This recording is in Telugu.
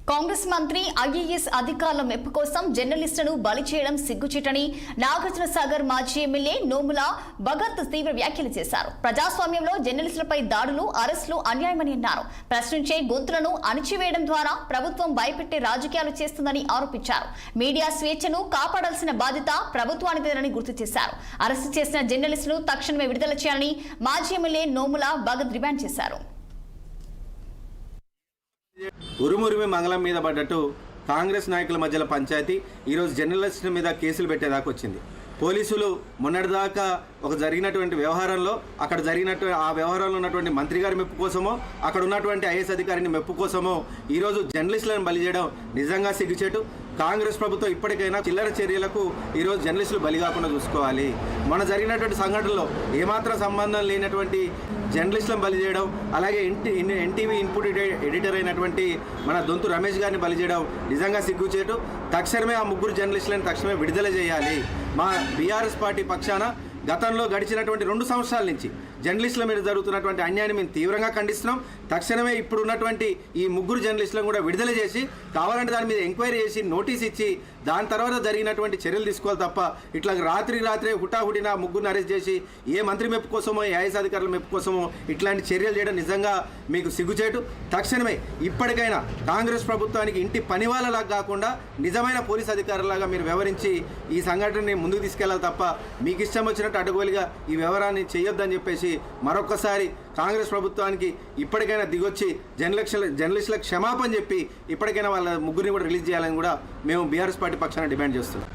కాంగ్రెస్ మంత్రి ఐఏఎస్ అధికారుల మెప్పు కోసం జర్నలిస్టులను బలి చేయడం సిగ్గుచేటని నాగార్జునసాగర్ మాజీ ఎమ్మెల్యే నోముల భగత్ తీవ్ర వ్యాఖ్యలు చేశారు. ప్రజాస్వామ్యంలో జర్నలిస్టులపై దాడులు, అరెస్టులు అన్యాయమని అన్నారు. ప్రశ్నించే గొంతులను అణిచివేయడం ద్వారా ప్రభుత్వం భయపెట్టే రాజకీయాలు చేస్తుందని ఆరోపించారు. మీడియా స్వేచ్ఛను కాపాడాల్సిన బాధ్యత ప్రభుత్వానిదేనని గుర్తు చేశారు. అరెస్టు చేసిన జర్నలిస్టులు తక్షణమే విడుదల చేయాలని మాజీ ఎమ్మెల్యే నోముల భగత్ డిమాండ్ చేశారు. ఉరుమురిమి మంగళం మీద పడ్డట్టు కాంగ్రెస్ నాయకుల మధ్యలో పంచాయతీ ఈరోజు జర్నలిస్టుల మీద కేసులు పెట్టేదాకా వచ్చింది. పోలీసులు మొన్నటిదాకా ఒక జరిగినటువంటి వ్యవహారంలో ఆ వ్యవహారంలో ఉన్నటువంటి మంత్రి గారి మెప్పు కోసమో అక్కడ ఉన్నటువంటి ఐఏఎస్ అధికారిని మెప్పు కోసమో ఈరోజు జర్నలిస్టులను బలి చేయడం నిజంగా సిగ్గుచేటు. కాంగ్రెస్ ప్రభుత్వం ఇప్పటికైనా చిల్లర చర్యలకు ఈరోజు జర్నలిస్టులు బలి కాకుండా చూసుకోవాలి. మన జరిగినటువంటి సంఘటనలో ఏమాత్రం సంబంధం లేనటువంటి జర్నలిస్టులను బలి చేయడం, అలాగే ఎన్టీవీ ఇన్పుట్ ఎడిటర్ అయినటువంటి మన దొంతు రమేష్ గారిని బలి చేయడం నిజంగా సిగ్గుచేటు. తక్షణమే ఆ ముగ్గురు జర్నలిస్టులను తక్షణమే విడుదల చేయాలి. మా బీఆర్ఎస్ పార్టీ పక్షాన గతంలో గడిచినటువంటి 2 సంవత్సరాల నుంచి జర్నలిస్టుల మీద జరుగుతున్నటువంటి అన్యాయాన్ని మేము తీవ్రంగా ఖండిస్తున్నాం. తక్షణమే ఇప్పుడు ఉన్నటువంటి ఈ ముగ్గురు జర్నలిస్టులను కూడా విడుదల చేసి కావాలంటే దాని మీద ఎంక్వైరీ చేసి నోటీస్ ఇచ్చి దాని తర్వాత జరిగినటువంటి చర్యలు తీసుకోవాలి తప్ప ఇట్లా రాత్రే హుటాహుటిన ముగ్గురిని అరెస్ట్ చేసి ఏ మంత్రి మెప్పు కోసమో ఏ ఐఏఎస్ అధికారుల మెప్పు కోసమో ఇట్లాంటి చర్యలు చేయడం నిజంగా మీకు సిగ్గుచేటు. తక్షణమే ఇప్పటికైనా కాంగ్రెస్ ప్రభుత్వానికి ఇంటి పనివాళ్ళలాగా కాకుండా నిజమైన పోలీస్ అధికారులాగా మీరు వ్యవహరించి ఈ సంఘటనని ముందుకు తీసుకెళ్లాలి తప్ప మీకు ఇష్టం వచ్చినట్టు అడ్డగోలుగా ఈ వ్యవహారాన్ని చేయొద్దని చెప్పేసి మరొకసారి కాంగ్రెస్ ప్రభుత్వానికి ఇప్పటికైనా దిగొచ్చి జర్నలిస్టులకు క్షమాపణ చెప్పి ఇప్పటికైనా వాళ్ళ ముగ్గురిని కూడా రిలీజ్ చేయాలని కూడా మేము బీఆర్ఎస్ పార్టీ పక్షాన డిమాండ్ చేస్తున్నాం.